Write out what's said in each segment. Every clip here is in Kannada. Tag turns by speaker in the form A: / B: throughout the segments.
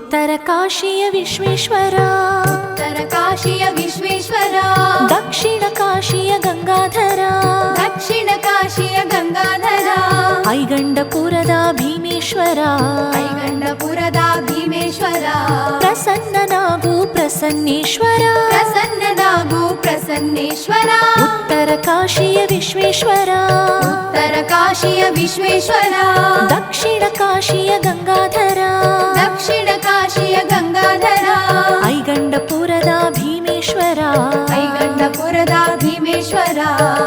A: उत्तर काशीय विश्वेश्वर,
B: उत्तर काशीय विश्वेश्वर,
A: दक्षिण काशीय गंगाधर,
B: दक्षिण काशीय गंगाधर,
A: ऐगंडपुರದ ಭೀಮೇಶ್ವರ,
B: ಐಗಂಡಪುರದ ಭೀಮೇಶ್ವರ,
A: ಪ್ರಸನ್ನನಾಗು ಪ್ರಸನ್ನೇಶ್ವರ,
B: ಪ್ರಸನ್ನನಾಗು ಪ್ರಸನ್ನೇಶ್ವರ,
A: उत्तर काशीय विश्वेश्वर,
B: उत्तर काशीय विश्वेश्वर,
A: दक्षिण काशीय गंगाधर,
B: दक्षिण काशीय गंगाधर,
A: ऐगंडपुರದ ಭೀಮೇಶ್ವರ,
B: ಐಗಂಡಪುರದ ಭೀಮೇಶ್ವರ,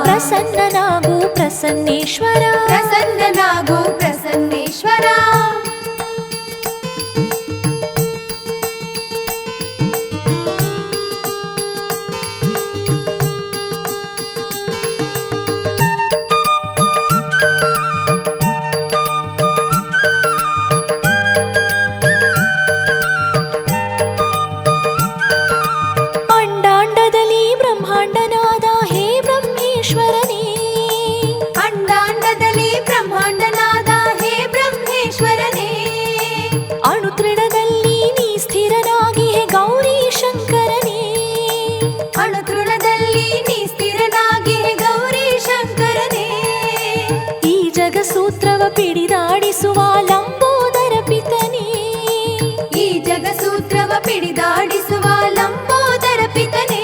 A: ಪ್ರಸನ್ನನಾಗು ಪ್ರಸನ್ನೇಶ್ವರ,
B: ಪ್ರಸನ್ನನಾಗು ಪ್ರಸನ್ನೇಶ್ವರ.
A: ಅಂಡಾಂಡದಲ್ಲಿ ಬ್ರಹ್ಮಾಂಡನಾದ ಹೇ ಬ್ರಹ್ಮೇಶ್ವರನೇ,
B: ಅಂಡಾಂಡದಲ್ಲಿ ಬ್ರಹ್ಮಾಂಡನಾದ ಹೇ ಬ್ರಹ್ಮೇಶ್ವರನೇ,
A: ಅಣುತೃಣದಲ್ಲಿ ನೀ ಸ್ಥಿರನಾಗಿ ಹೇ ಗೌರಿ ಶಂಕರನೇ,
B: ಅಣುತೃಣದಲ್ಲಿ ನೀ ಸ್ಥಿರನಾಗಿ ಹೇ ಗೌರಿ ಶಂಕರನೇ,
A: ಈ ಜಗಸೂತ್ರವ ಪಿಡಿದಾಡಿಸುವ ಲಂಬೋದರ ಪಿತನೇ,
B: ಈ ಜಗಸೂತ್ರವ ಪಿಡಿದಾಡಿಸುವ ಲಂಬೋದರ ಪಿತನೇ,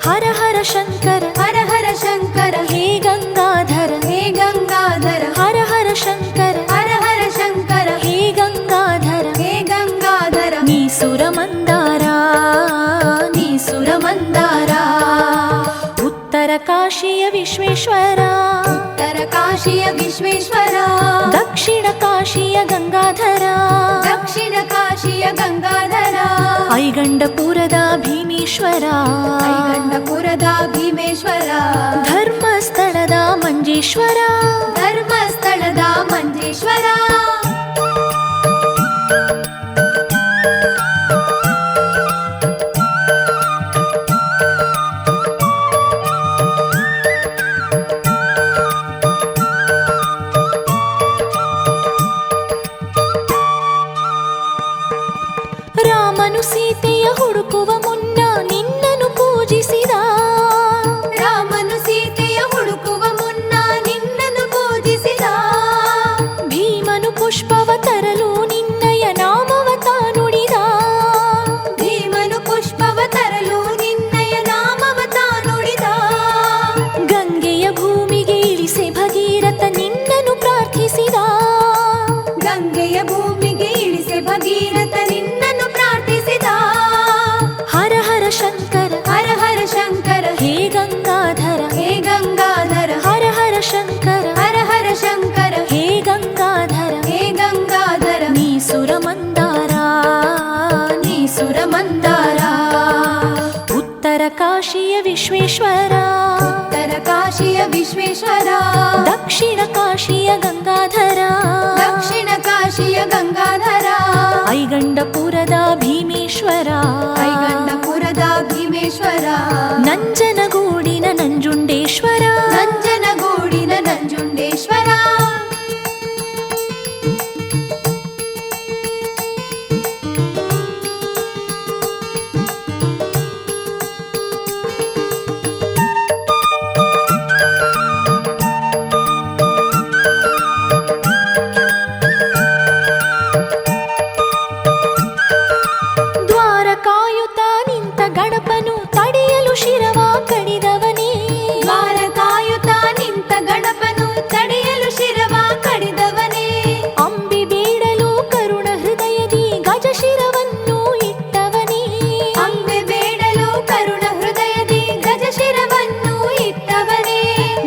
A: ಹರ ಹರ ಶಂಕರ,
B: ಹರ ಹರ ಶಂಕರ,
A: ಹೇ ಗಂಗಾಧರ,
B: ಹೇ ಗಂಗಾಧರ,
A: ಹರ ಹರ ಶಂಕರ,
B: ಹರ ಹರ ಶಂಕರ,
A: ಹೇ ಗಂಗಾಧರ,
B: ಹೇ ಗಂಗಾಧರ,
A: ನೀ ಸುರಮಂದಾರ, ನೀ ಸುರಮಂದಾರ, उत्तर काशीय विश्वेश्वर,
B: उत्तर काशीय विश्वेश्वर,
A: दक्षिण काशीय गंगाधर,
B: दक्षिण काशीय गंगाधर,
A: ऐगंडपुರದ ಭೀಮೇಶ್ವರ,
B: ಐಗಂಡಪುರದ ಭೀಮೇಶ್ವರ,
A: ಧರ್ಮಸ್ಥಳದ ಮಂಜೇಶ್ವರ,
B: ಧರ್ಮಸ್ಥಳದ ಮಂಜೇಶ್ವರ.
A: ರಾಮನು ಸೀತೆಯ ಹುಡುಕುವ ಮುನ್ನ ನಿನ್ನನ್ನು ಪೂಜಿಸಿದ,
B: ರಾಮನು ಸೀತೆಯ ಹುಡುಕುವ ಮುನ್ನ ನಿನ್ನನ್ನು ಪೂಜಿಸಿದ,
A: ಭೀಮನು ಪುಷ್ಪವ ತರಲು ನಿನ್ನಯ ನಾಮವ ತಾನುಡಿದ,
B: ಭೀಮನು ಪುಷ್ಪವ ತರಲು ನಿನ್ನಯ ನಾಮವ ತಾನುಡಿದ,
A: ಗಂಗೆಯ ಭೂಮಿಗೆ ಇಳಿಸೆ ಭಗೀರಥ ನಿನ್ನನ್ನು ಪ್ರಾರ್ಥಿಸಿದ,
B: ಗಂಗೆಯ ಭೂಮಿಗೆ ಇಳಿಸೆ ಭಗೀರಥ ನಿನ್ನನ್ನು ಪ್ರಾರ್ಥಿಸಿದ,
A: ಹರ ಹರ ಶಂಕರ,
B: ಹರ ಹರ ಶಂಕರ,
A: ಹೇ ಗಂಗಾಧರ,
B: ಹೇ ಗಂಗಾಧರ,
A: ಹರ ಹರ ಶಂಕರ,
B: ಹರ ಹರ ಶಂಕರ,
A: ಹೇ ಗಂಗಾಧರ,
B: ಹೇ ಗಂಗಾಧರ,
A: ನೀ ಸುರಮಂದಾರ, ನೀ ಸುರಮಂದಾರ, उत्तर काशीय विश्वेश्वर,
B: उत्तर काशीय विश्वेश्वर,
A: दक्षिण काशीय गंगाधर,
B: दक्षिण काशीय गंगाधर,
A: ऐगंडपुರದ ಭೀಮೇಶ್ವರ,
B: ಐಗಂಡಪುರದ ಭೀಮೇಶ್ವರ,
A: ನಂಜನಗೂಡಿನ ನಂಜುಂಡೇಶ್ವರ,
B: ನಂಜನಗೂಡಿನ ನಂಜುಂಡೇಶ್ವರ.
A: ದ್ವಾರ ಕಾಯುತ್ತ ನಿಂತ ಗಣಪನು ತಡೆಯಲು ಶಿರವ ಕಡಿದವನೇ,
B: ದ್ವಾರ ಕಾಯುತ್ತ ನಿಂತ ಗಣಪನು ತಡೆಯಲು ಶಿರವ ಕಡಿದವನೇ,
A: ಅಂಬಿ ಬೇಡಲು ಕರುಣ ಹೃದಯದಿ ಗಜ ಶಿರವನ್ನು ಇಟ್ಟವನೇ,
B: ಅಂಬೆ ಬೇಡಲು ಕರುಣ ಹೃದಯದಿ ಗಜ ಶಿರವನ್ನು ಇಟ್ಟವನೇ,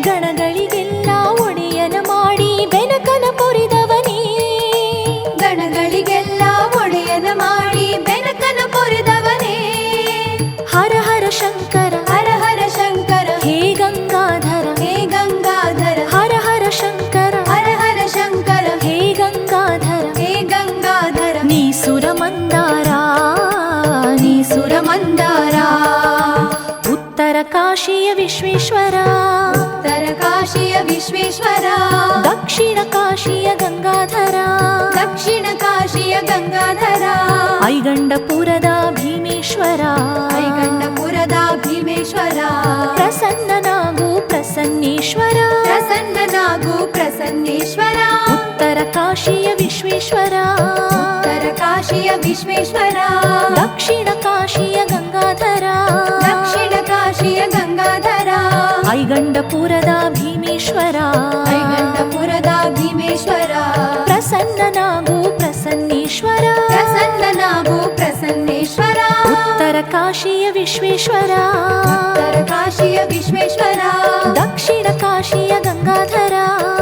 A: ಗಣಗಳಿಗೆಲ್ಲ ಒಡೆಯನ ಮಾಡಿ ಬೆನಕನ ಪೊರಿದವನೇ,
B: ಗಣಗಳಿಗೆಲ್ಲ ಒಡೆಯನ ಮಾಡಿ ಬೆನಕನ ಪೊರೆದವನೇ,
A: ಹರ ಹರ ಶಂಕರ,
B: ಹರ ಹರ ಶಂಕರ,
A: ಹೇ ಗಂಗಾಧರ,
B: ಹೇ ಗಂಗಾಧರ,
A: ಹರ ಹರ ಶಂಕರ,
B: ಹರ ಹರ ಶಂಕರ,
A: ಹೇ ಗಂಗಾಧರ,
B: ಹೇ ಗಂಗಾಧರ,
A: ನೀ ಸುರಮಂದಾರ, ನೀ ಸುರಮಂದಾರ, उत्तर काशीय विश्वेश्वर,
B: उत्तर काशीय विश्वेश्वर,
A: दक्षिण काशीय गंगाधर,
B: दक्षिण काशीय गंगाधर,
A: ಐಗಂಡಪುರದ ಭೀಮೇಶ್ವರ
B: ಐಗಂಡಪುರದ ಭೀಮೇಶ್ವರ
A: ಪ್ರಸನ್ನನಾಗು ಪ್ರಸನ್ನೇಶ್ವರ
B: ಪ್ರಸನ್ನನಾಗು ಪ್ರಸನ್ನೇಶ್ವರ
A: ಉತ್ತರ ಕಾಶಿಯ ವಿಶ್ವೇಶ್ವರ
B: ಉತ್ತರ ಕಾಶಿಯ ವಿಶ್ವೇಶ್ವರ
A: ದಕ್ಷಿಣ ಕಾಶಿಯ ಗಂಗಾಧರ
B: ದಕ್ಷಿಣ ಕಾಶಿಯ ಗಂಗಾಧರ
A: ಐಗಂಡಪುರದ ಭೀಮೇಶ್ವರ
B: ಐಗಂಡಪುರದ ಭೀಮೇಶ್ವರ
A: ಪ್ರಸನ್ನನಾಗು ಪ್ರಸನ್ನೇಶ್ವರ
B: ಪ್ರಸನ್ನನಾಗು ಪ್ರಸನ್ನೇಶ್ವರ
A: ಉತ್ತರ ಕಾಶಿಯ ವಿಶ್ವೇಶ್ವರ
B: ಉತ್ತರ ಕಾಶಿಯ ವಿಶ್ವೇಶ್ವರ
A: ದಕ್ಷಿಣ ಕಾಶಿಯ ಗಂಗಾಧರ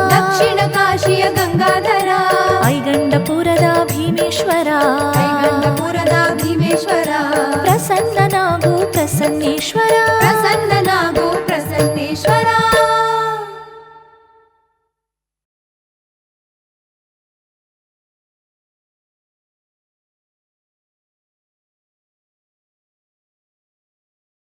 B: ದಕ್ಷಿಣ ಕಾಶಿಯ ಗಂಗಾಧರ
A: ಐಗಂಡಪುರದ ಭೀಮೇಶ್ವರ
B: ಐಗಂಡಪುರದ ಭೀಮೇಶ್ವರ
A: ಪ್ರಸನ್ನನಾಗು ಪ್ರಸನ್ನೇಶ್ವರ
B: ಪ್ರಸನ್ನನಾಗು ಪ್ರಸನ್ನೇಶ್ವರ